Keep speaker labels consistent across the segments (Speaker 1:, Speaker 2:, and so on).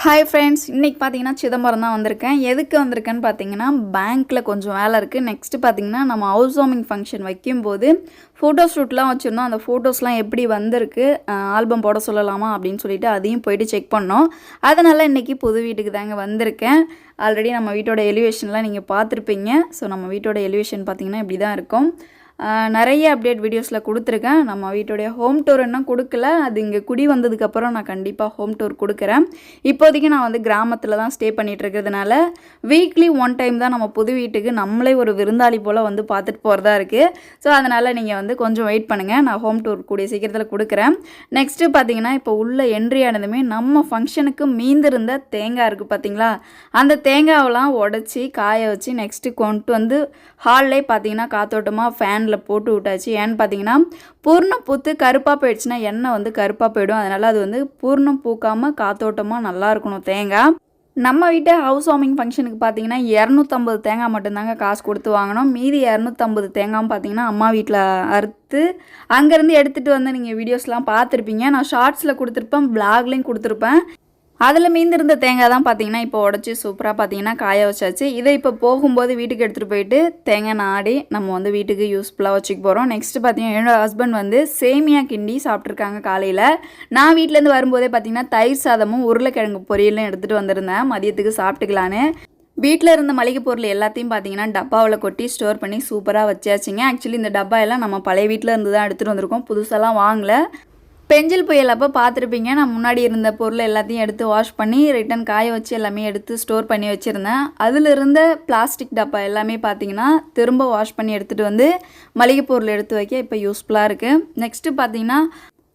Speaker 1: Hi friends, இன்றைக்கி பார்த்தீங்கன்னா சிதம்பரம் தான் வந்திருக்கேன். எதுக்கு வந்திருக்கேன்னு பார்த்தீங்கன்னா, பேங்க்கில் கொஞ்சம் வேலை இருக்குது. நெக்ஸ்ட்டு பார்த்தீங்கன்னா, நம்ம ஹவுஸ் வார்மிங் ஃபங்க்ஷன் வைக்கும்போது ஃபோட்டோ ஷூட்லாம் வச்சுருந்தோம். அந்த ஃபோட்டோஸ்லாம் எப்படி வந்திருக்கு, ஆல்பம் போட சொல்லலாமா அப்படின்னு சொல்லிட்டு அதையும் போயிட்டு செக் பண்ணோம். அதனால் இன்றைக்கி புது வீட்டுக்கு தாங்க வந்திருக்கேன். ஆல்ரெடி நம்ம வீட்டோட எலிவேஷன்லாம் நீங்கள் பார்த்துருப்பீங்க. ஸோ நம்ம வீட்டோட எலிவேஷன் பார்த்திங்கன்னா இப்படி தான் இருக்கும். நிறைய அப்டேட் வீடியோஸில் கொடுத்துருக்கேன். நம்ம வீட்டுடைய ஹோம் டூர் இன்னும் கொடுக்கல. அது இங்கே குடி வந்ததுக்கப்புறம் நான் கண்டிப்பாக ஹோம் டூர் கொடுக்குறேன். இப்போதைக்கு நான் வந்து கிராமத்தில் தான் ஸ்டே பண்ணிகிட்டு இருக்கிறதுனால வீக்லி ஒன் டைம் தான் நம்ம புது வீட்டுக்கு நம்மளே ஒரு விருந்தாளி போல் வந்து பார்த்துட்டு போகிறதா இருக்குது. ஸோ அதனால் நீங்கள் வந்து கொஞ்சம் வெயிட் பண்ணுங்கள். நான் ஹோம் டூர் கூடிய சீக்கிரத்தில் கொடுக்குறேன். நெக்ஸ்ட்டு பார்த்தீங்கன்னா, இப்போ உள்ள என்ட்ரி ஆனதுமே நம்ம ஃபங்க்ஷனுக்கு மீந்திருந்த தேங்காய் இருக்குது பார்த்தீங்களா, அந்த தேங்காவெல்லாம் உடச்சி காய வச்சு நெக்ஸ்ட்டு கொண்டு வந்து ஹால்லே பார்த்தீங்கன்னா காத்தோட்டமாக ஃபேனில் போட்டு விட்டாச்சு. ஏன்னு பார்த்தீங்கன்னா, பூர்ணம் பூத்து கருப்பாக போயிடுச்சுன்னா எண்ணெய் வந்து கருப்பாக போயிடும். அதனால் அது வந்து பூர்ணம் பூக்காமல் காத்தோட்டமாக நல்லா இருக்கணும் தேங்காய். நம்ம வீட்டு ஹவுஸ் வார்மிங் ஃபங்க்ஷனுக்கு பார்த்தீங்கன்னா 250 தேங்காய் மட்டும்தாங்க காசு கொடுத்து வாங்கினோம். மீதி 250 தேங்காய் பார்த்தீங்கன்னா அம்மா வீட்டில் அறுத்து அங்கேருந்து எடுத்துகிட்டு வந்து நீங்கள் வீடியோஸ்லாம் பார்த்துருப்பீங்க. நான் ஷார்ட்ஸில் கொடுத்துருப்பேன், பிளாக்லேயும் கொடுத்துருப்பேன். அதில் மீந்திருந்த தேங்காய் தான் பார்த்தீங்கன்னா இப்போ உடச்சி சூப்பராக பார்த்தீங்கன்னா காய வச்சாச்சு. இதை இப்போ போகும்போது வீட்டுக்கு எடுத்துகிட்டு போயிட்டு தேங்காய் நாடி நம்ம வந்து வீட்டுக்கு யூஸ்ஃபுல்லாக வச்சுக்க போகிறோம். நெக்ஸ்ட்டு பார்த்தீங்கன்னா என்னோடய ஹஸ்பண்ட் வந்து சேமியா கிண்டி சாப்பிட்ருக்காங்க காலையில். நான் வீட்டிலேருந்து வரும்போதே பார்த்தீங்கன்னா தயிர் சாதமும் உருளைக்கிழங்கு பொரியலும் எடுத்துகிட்டு வந்திருந்தேன் மதியத்துக்கு சாப்பிட்டுக்கலான்னு. வீட்டில் இருந்த மளிகை பொருள் எல்லாத்தையும் பார்த்தீங்கன்னா டப்பாவில் கொட்டி ஸ்டோர் பண்ணி சூப்பராக வச்சாச்சுங்க. ஆக்சுவலி இந்த டப்பா எல்லாம் நம்ம பழைய வீட்டில் இருந்து தான் எடுத்துகிட்டு வந்திருக்கோம், புதுசெல்லாம் வாங்கலை. பெஞ்சல் புயல் அப்போ பார்த்துருப்பீங்க, நான் முன்னாடி இருந்த பொருள் எல்லாத்தையும் எடுத்து வாஷ் பண்ணி ரிட்டன் காய வச்சு எல்லாமே எடுத்து ஸ்டோர் பண்ணி வச்சுருந்தேன். அதில் இருந்த பிளாஸ்டிக் டப்பா எல்லாமே பார்த்தீங்கன்னா திரும்ப வாஷ் பண்ணி எடுத்துகிட்டு வந்து மளிகை பொருள் எடுத்து வைக்க இப்போ யூஸ்ஃபுல்லாக இருக்குது. நெக்ஸ்ட்டு பார்த்தீங்கன்னா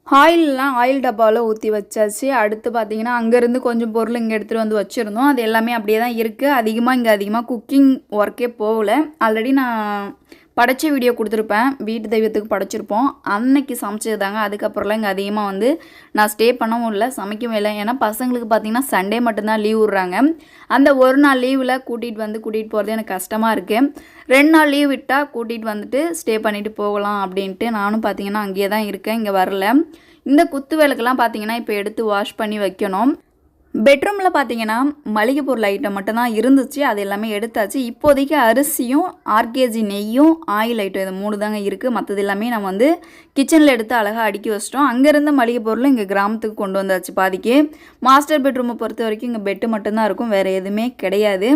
Speaker 1: ஆயில் டப்பாவில் ஊற்றி வச்சாச்சு. அடுத்து பார்த்தீங்கன்னா அங்கேருந்து கொஞ்சம் பொருள் இங்கே எடுத்துகிட்டு வந்து வச்சுருந்தோம். அது எல்லாமே அப்படியே தான் இருக்குது. அதிகமாக குக்கிங் ஒர்க்கே போகல. ஆல்ரெடி நான் படைச்ச வீடியோ கொடுத்துருப்பேன், வீட்டு தெய்வத்துக்கு படைச்சிருப்போம், அன்னைக்கு சமைச்சது தாங்க. அதுக்கப்புறம்லாம் இங்கே அதிகமாக வந்து நான் ஸ்டே பண்ணவும் இல்லை, சமைக்கவும் இல்லை. ஏன்னா பசங்களுக்கு பார்த்திங்கன்னா சண்டே மட்டும்தான் லீவ் விட்றாங்க. அந்த ஒரு நாள் லீவில் கூட்டிகிட்டு போகிறது எனக்கு கஷ்டமாக இருக்குது. 2 நாள் லீவ் விட்டால் கூட்டிகிட்டு வந்துட்டு ஸ்டே பண்ணிவிட்டு போகலாம் அப்படின்ட்டு நானும் பார்த்திங்கன்னா அங்கேயே தான் இருக்கேன், இங்கே வரல. இந்த குத்து விளக்கெல்லாம் பார்த்திங்கன்னா இப்போ எடுத்து வாஷ் பண்ணி வைக்கணும். பெட்ரூமில் பார்த்தீங்கன்னா மளிகை பொருள் ஐட்டம் மட்டும்தான் இருந்துச்சு, அது எல்லாமே எடுத்தாச்சு. இப்போதைக்கு அரிசியும் ஆர்கேஜி நெய்யும் ஆயில் ஐட்டம் இது 3 தாங்க இருக்குது. மற்றது எல்லாமே நம்ம வந்து கிச்சனில் எடுத்து அழகாக அடுக்கி வச்சிட்டோம். அங்கேருந்து மளிகை பொருளும் இங்கே கிராமத்துக்கு கொண்டு வந்தாச்சு பாதிக்கு. மாஸ்டர் பெட்ரூமை பொறுத்த வரைக்கும் இங்கே பெட்டு மட்டும்தான் இருக்கும், வேறு எதுவுமே கிடையாது.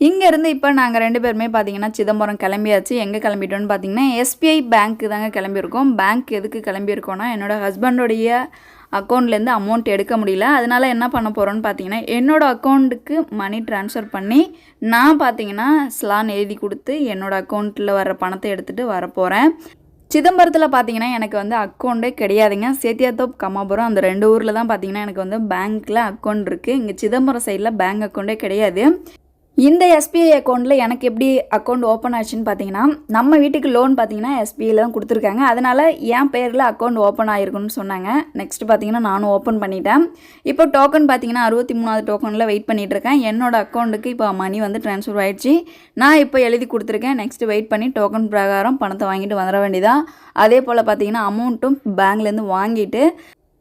Speaker 1: இங்கேருந்து இப்போ நாங்கள் 2 பேருமே பார்த்தீங்கன்னா சிதம்பரம் கிளம்பியாச்சு. எங்கே கிளம்பிட்டோன்னு பார்த்தீங்கன்னா SBI பேங்க்கு தாங்க கிளம்பியிருக்கோம். பேங்க் எதுக்கு கிளம்பியிருக்கோன்னா, என்னோடய ஹஸ்பண்டோடைய அக்கௌண்ட்லேருந்து அமௌண்ட் எடுக்க முடியல. அதனால் என்ன பண்ண போகிறோன்னு பார்த்தீங்கன்னா, என்னோடய அக்கௌண்ட்டுக்கு மணி ட்ரான்ஸ்ஃபர் பண்ணி நான் பார்த்தீங்கன்னா ஸ்லான் எழுதி கொடுத்து என்னோடய அக்கௌண்ட்டில் வர பணத்தை எடுத்துகிட்டு வரப்போகிறேன். சிதம்பரத்தில் பார்த்தீங்கன்னா எனக்கு வந்து அக்கௌண்ட்டே கிடையாதுங்க. சேத்தியாத்தோப், கம்மாபுரம் அந்த 2 ஊரில் தான் பார்த்தீங்கன்னா எனக்கு வந்து பேங்க்கில் அக்கௌண்ட் இருக்குது. இங்கே சிதம்பரம் சைடில் பேங்க் அக்கௌண்ட்டே கிடையாது. இந்த SBI அக்கௌண்ட்டில் எனக்கு எப்படி அக்கௌண்ட் ஓப்பன் ஆச்சுன்னு பார்த்தீங்கன்னா, நம்ம வீட்டுக்கு லோன் பார்த்தீங்கன்னா SBIயில் தான் கொடுத்துருக்காங்க. அதனால் என் பேரில் அக்கௌண்ட் ஓப்பன் ஆகிருக்குன்னு சொன்னாங்க. நெக்ஸ்ட்டு பார்த்தீங்கன்னா நானும் ஓப்பன் பண்ணிட்டேன். இப்போ டோக்கன் பார்த்தீங்கன்னா 63வது டோக்கனில் வெயிட் பண்ணிகிட்ருக்கேன். என்னோடய அக்கௌண்ட்டுக்கு இப்போ மணி வந்து ட்ரான்ஸ்ஃபர் ஆகிடுச்சு. நான் இப்போ எழுதி கொடுத்துருக்கேன். நெக்ஸ்ட்டு வெயிட் பண்ணி டோக்கன் பிரகாரம் பணத்தை வாங்கிட்டு வந்துட வேண்டியதான். அதே போல் பார்த்தீங்கன்னா அமௌண்ட்டும் பேங்க்லேருந்து வாங்கிட்டு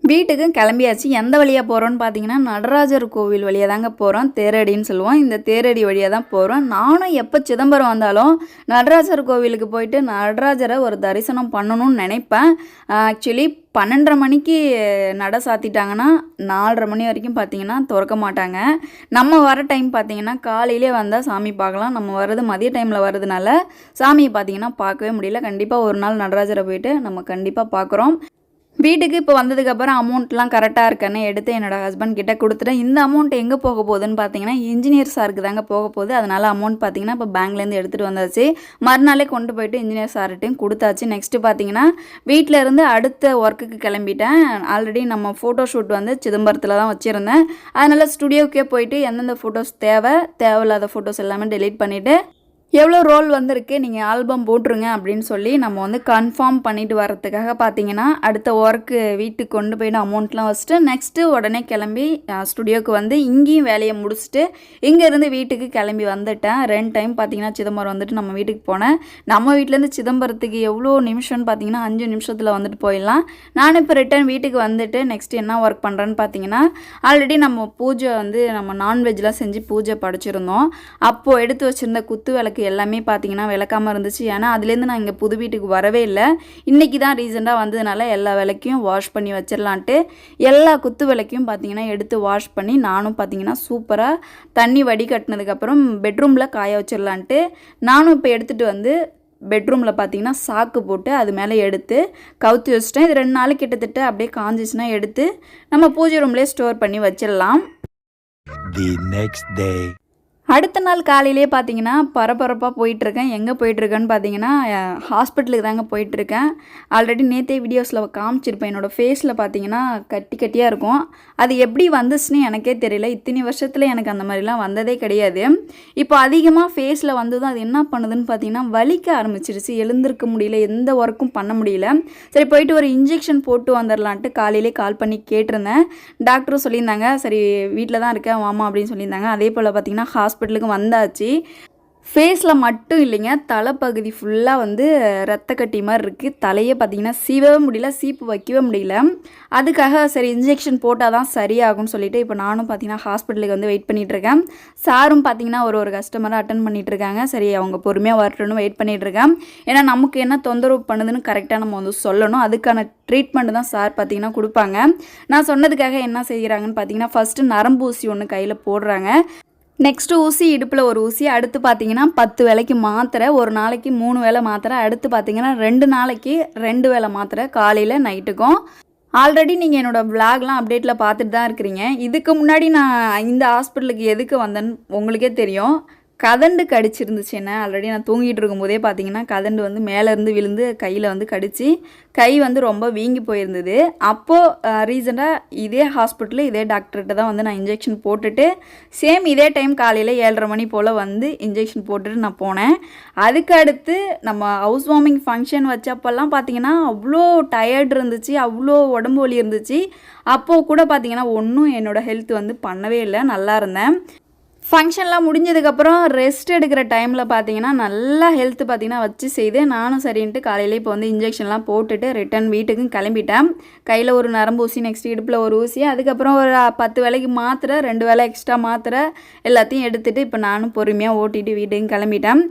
Speaker 1: வீட்டுக்கு கிளம்பியாச்சு. எந்த வழியாக போகிறோன்னு பார்த்தீங்கன்னா நடராஜர் கோவில் வழியாக தாங்க போகிறோம். தேரடின்னு சொல்லுவோம். இந்த தேரடி வழியாக தான் போகிறோம். நானும் எப்போ சிதம்பரம் வந்தாலும் நடராஜர் கோவிலுக்கு போயிட்டு நடராஜரை ஒரு தரிசனம் பண்ணணும்னு நினைப்பேன். ஆக்சுவலி 12:30 மணிக்கு நட சாத்திட்டாங்கன்னா 4:30 மணி வரைக்கும் பார்த்தீங்கன்னா திறக்க மாட்டாங்க. நம்ம வர டைம் பார்த்தீங்கன்னா காலையிலே வந்தால் சாமி பார்க்கலாம். நம்ம வர்றது மதிய டைமில் வர்றதுனால சாமியை பார்த்தீங்கன்னா பார்க்கவே முடியல. கண்டிப்பாக ஒரு நாள் நடராஜரை போயிட்டு நம்ம கண்டிப்பாக பார்க்குறோம். வீட்டுக்கு இப்போ வந்ததுக்கப்புறம் அமௌண்ட்லாம் கரெக்டாக இருக்கேன்னு எடுத்து என்னோடய ஹஸ்பண்ட் கிட்டே கொடுத்துட்டேன். இந்த அமௌண்ட் எங்கே போக போகுதுன்னு பார்த்தீங்கன்னா இன்ஜினியர் சாருக்கு தாங்க போக போகுது. அதனால் அமௌண்ட் பார்த்தீங்கன்னா இப்போ பேங்க்லேருந்து எடுத்துகிட்டு வந்தாச்சு. மறுநாளே கொண்டு போயிட்டு இன்ஜினியர் சார்கிட்டையும் கொடுத்தாச்சு. நெக்ஸ்ட்டு பார்த்தீங்கன்னா வீட்டில் இருந்து அடுத்த ஒர்க்குக்கு கிளம்பிட்டேன். ஆல்ரெடி நம்ம ஃபோட்டோ ஷூட் வந்து சிதம்பரத்தில் தான் வச்சுருந்தேன். அதனால் ஸ்டுடியோக்கே போயிட்டு எந்தெந்த ஃபோட்டோஸ் தேவையில்லாத ஃபோட்டோஸ் எல்லாமே டெலீட் பண்ணிவிட்டு எவ்வளோ ரோல் வந்திருக்கு, நீங்கள் ஆல்பம் போட்டுருங்க அப்படின்னு சொல்லி நம்ம வந்து கன்ஃபார்ம் பண்ணிட்டு வரதுக்காக பார்த்தீங்கன்னா அடுத்த ஒர்க்கு வீட்டுக்கு கொண்டு போய்ட்டு அமௌண்ட்லாம் வச்சுட்டு நெக்ஸ்ட்டு உடனே கிளம்பி ஸ்டுடியோவுக்கு வந்து இங்கேயும் வேலையை முடிச்சுட்டு இங்கேருந்து வீட்டுக்கு கிளம்பி வந்துட்டேன். 2 டைம் பார்த்தீங்கன்னா சிதம்பரம் வந்துட்டு நம்ம வீட்டுக்கு போனேன். நம்ம வீட்டிலேருந்து சிதம்பரத்துக்கு எவ்வளோ நிமிஷம்னு பார்த்தீங்கன்னா 5 நிமிஷத்தில் வந்துட்டு போயிடலாம். நானும் இப்போ ரிட்டர்ன் வீட்டுக்கு வந்துட்டு நெக்ஸ்ட்டு என்ன ஒர்க் பண்ணுறேன்னு பார்த்தீங்கன்னா ஆல்ரெடி நம்ம பூஜை வந்து நம்ம நான்வெஜ்லாம் செஞ்சு பூஜை படைச்சிருந்தோம். அப்போது எடுத்து வச்சுருந்த குத்து விளக்கு எல்லாமே பார்த்தீங்கன்னா விளக்காமல் இருந்துச்சு. ஏன்னா அதுலேருந்து நான் இங்கே புது வீட்டுக்கு வரவே இல்லை. இன்றைக்கி தான் ரீசெண்டாக வந்ததுனால எல்லா விளக்கையும் வாஷ் பண்ணி வச்சிடலான்ட்டு எல்லா குத்து விளக்கையும் பார்த்தீங்கன்னா எடுத்து வாஷ் பண்ணி நானும் பார்த்தீங்கன்னா சூப்பராக தண்ணி வடிகட்டினதுக்கப்புறம் பெட்ரூமில் காய வச்சிடலான்ட்டு நானும் இப்போ எடுத்துகிட்டு வந்து பெட்ரூமில் பார்த்தீங்கன்னா சாக்கு போட்டு அது மேலே எடுத்து கவுத்தி வச்சிட்டேன். இது 2 நாள் கிட்டத்தட்ட அப்படியே காஞ்சிச்சுன்னா எடுத்து நம்ம பூஜை ரூம்லேயே ஸ்டோர் பண்ணி வச்சிடலாம். அடுத்த நாள் காலையிலே பார்த்தீங்கன்னா பரபரப்பாக போயிட்டுருக்கேன். எங்கே போயிட்டுருக்கேன்னு பார்த்தீங்கன்னா ஹாஸ்பிட்டலுக்கு தாங்க போயிட்டுருக்கேன். ஆல்ரெடி நேற்றே வீடியோஸில் காமிச்சிருப்பேன். என்னோடய ஃபேஸில் பார்த்தீங்கன்னா கட்டி கட்டியாக இருக்கும். அது எப்படி வந்துச்சுன்னு எனக்கே தெரியல. இத்தனை வருஷத்தில் எனக்கு அந்த மாதிரிலாம் வந்ததே கிடையாது. இப்போ அதிகமாக ஃபேஸில் வந்ததும் அது என்ன பண்ணுதுன்னு பார்த்தீங்கன்னா வலிக்க ஆரம்பிச்சிருச்சு. எழுந்திருக்க முடியல, எந்த ஒர்க்கும் பண்ண முடியல. சரி போயிட்டு ஒரு இன்ஜெக்ஷன் போட்டு வந்துடலான்ட்டு காலையிலே கால் பண்ணி கேட்டிருந்தேன். டாக்டரும் சொல்லியிருந்தாங்க சரி வீட்டில் தான் இருக்கேன் வாமா அப்படின்னு சொல்லியிருந்தாங்க. அதே போல் பார்த்தீங்கன்னா ஹாஸ்பிட்டலுக்கு வந்தாச்சு. ஃபேஸில் மட்டும் இல்லைங்க, தலைப்பகுதி ஃபுல்லாக வந்து ரத்த கட்டி மாதிரி இருக்குது. தலையே பார்த்திங்கன்னா சீவவே முடியல, சீப்பு வைக்கவே முடியல. அதுக்காக சரி இன்ஜெக்ஷன் போட்டால் தான் சரியாகும்னு சொல்லிவிட்டு இப்போ நானும் பார்த்திங்கன்னா ஹாஸ்பிட்டலுக்கு வந்து வெயிட் பண்ணிகிட்ருக்கேன். சாரும் பார்த்திங்கன்னா ஒரு கஸ்டமரை அட்டன் பண்ணிகிட்ருக்காங்க. சரி அவங்க பொறுமையாக வரட்டும்னு வெயிட் பண்ணிகிட்ருக்கேன். ஏன்னா நமக்கு என்ன தொந்தரவு பண்ணுதுன்னு கரெக்டாக நம்ம வந்து சொல்லணும். அதுக்கான ட்ரீட்மெண்ட் தான் சார் பார்த்திங்கன்னா கொடுப்பாங்க. நான் சொன்னதுக்காக என்ன செய்கிறாங்கன்னு பார்த்தீங்கன்னா ஃபஸ்ட்டு நரம்பு ஊசி ஒன்று கையில் போடுறாங்க. நெக்ஸ்ட்டு ஊசி இடுப்பில் ஒரு ஊசி, அடுத்து பார்த்தீங்கன்னா 10 வேளைக்கு மாத்திரை, ஒரு நாளைக்கு 3 வேளை மாத்திரை, அடுத்து பார்த்தீங்கன்னா 2 நாளைக்கு 2 வேளை மாத்திரை காலையில் நைட்டுக்கும். ஆல்ரெடி நீங்கள் என்னோடய விளாக்லாம் அப்டேட்டில் பார்த்துட்டு தான் இருக்கிறீங்க. இதுக்கு முன்னாடி நான் இந்த ஹாஸ்பிட்டலுக்கு எதுக்கு வந்தேன்னு உங்களுக்கே தெரியும். கதண்டு கடிச்சிருந்துச்சு என்ன. ஆல்ரெடி நான் தூங்கிட்டு இருக்கும்போதே பார்த்தீங்கன்னா கதண்டு வந்து மேலேருந்து விழுந்து கையில் வந்து கடிச்சு கை வந்து ரொம்ப வீங்கி போயிருந்தது. அப்போது ரீசெண்டாக இதே ஹாஸ்பிட்டலில் இதே டாக்டர்கிட்ட தான் வந்து நான் இன்ஜெக்ஷன் போட்டுட்டு சேம் இதே டைம் காலையில் 7:30 மணி போல் வந்து இன்ஜெக்ஷன் போட்டுட்டு நான் போனேன். அதுக்கு அடுத்து நம்ம ஹவுஸ் வார்மிங் ஃபங்க்ஷன் வச்சப்பெல்லாம் பார்த்தீங்கன்னா அவ்வளோ டயர்ட் இருந்துச்சு, அவ்வளோ உடம்பு வலி இருந்துச்சு. அப்போது கூட பார்த்தீங்கன்னா ஒன்றும் என்னோடய ஹெல்த் வந்து பண்ணவே இல்லை, நல்லா இருந்தேன். ஃபங்க்ஷன்லாம் முடிஞ்சதுக்கப்புறம் ரெஸ்ட் எடுக்கிற டைமில் பார்த்தீங்கன்னா நல்லா ஹெல்த்து பார்த்தீங்கன்னா வச்சு செய்து நானும் சரின்ட்டு காலையில் இப்போ வந்து இன்ஜெக்ஷன்லாம் போட்டுட்டு ரிட்டன் வீட்டுக்கும் கிளம்பிட்டேன். கையில் ஒரு நரம்பு ஊசி, நெக்ஸ்ட் இடுப்பில் ஒரு ஊசி, அதுக்கப்புறம் ஒரு 10 வேளைக்கு மாத்திரை, 2 வேளை எக்ஸ்ட்ரா மாத்திரை எல்லாத்தையும் எடுத்துகிட்டு இப்போ நானும் பொறுமையாக ஓட்டிகிட்டு வீட்டுக்கும் கிளம்பிட்டேன்.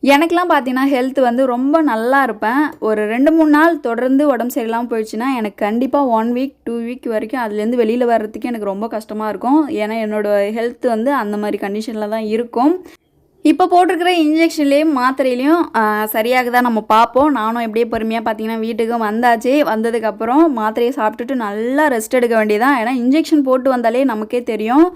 Speaker 1: எனக்கெலாம் பார்த்தீங்கன்னா ஹெல்த் வந்து ரொம்ப நல்லா இருப்பேன். ஒரு 2-3 நாள் தொடர்ந்து உடம்பு சரியில்லாமல் போயிடுச்சுன்னா எனக்கு கண்டிப்பாக 1 வீக் 2 வீக் வரைக்கும் அதுலேருந்து வெளியில் வர்றதுக்கு எனக்கு ரொம்ப கஷ்டமாக இருக்கும். ஏன்னா என்னோடய ஹெல்த் வந்து அந்த மாதிரி கண்டிஷனில் தான் இருக்கும். இப்போ போட்டிருக்கிற இன்ஜெக்ஷன்லேயும் மாத்திரையிலையும் சரியாக தான் நம்ம பார்ப்போம். நானும் எப்படியே பொறுமையாக பார்த்தீங்கன்னா வீட்டுக்கும் வந்தாச்சு. வந்ததுக்கப்புறம் மாத்திரையை சாப்பிட்டுட்டு நல்லா ரெஸ்ட் எடுக்க வேண்டியதான். ஏன்னா இன்ஜெக்ஷன் போட்டு வந்தாலே நமக்கே தெரியும்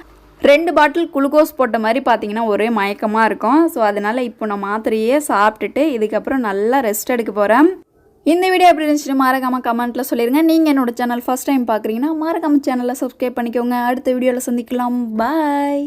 Speaker 1: 2 பாட்டில் குளுக்கோஸ் போட்ட மாதிரி பார்த்தீங்கன்னா ஒரே மயக்கமாக இருக்கும். ஸோ அதனால் இப்போ நான் மாத்திரையே சாப்பிட்டுட்டு இதுக்கப்புறம் நல்லா ரெஸ்ட் எடுக்க போகிறேன். இந்த வீடியோ எப்படி இருந்துச்சுன்னு மறக்காமல் கமெண்ட்டில் சொல்லிடுங்க. நீங்கள் என்னோடய சேனல் ஃபஸ்ட் டைம் பார்க்குறீங்கன்னா மறக்காமல் சேனலை சப்ஸ்கிரைப் பண்ணிக்கோங்க. அடுத்த வீடியோவில் சந்திக்கலாம். பாய்.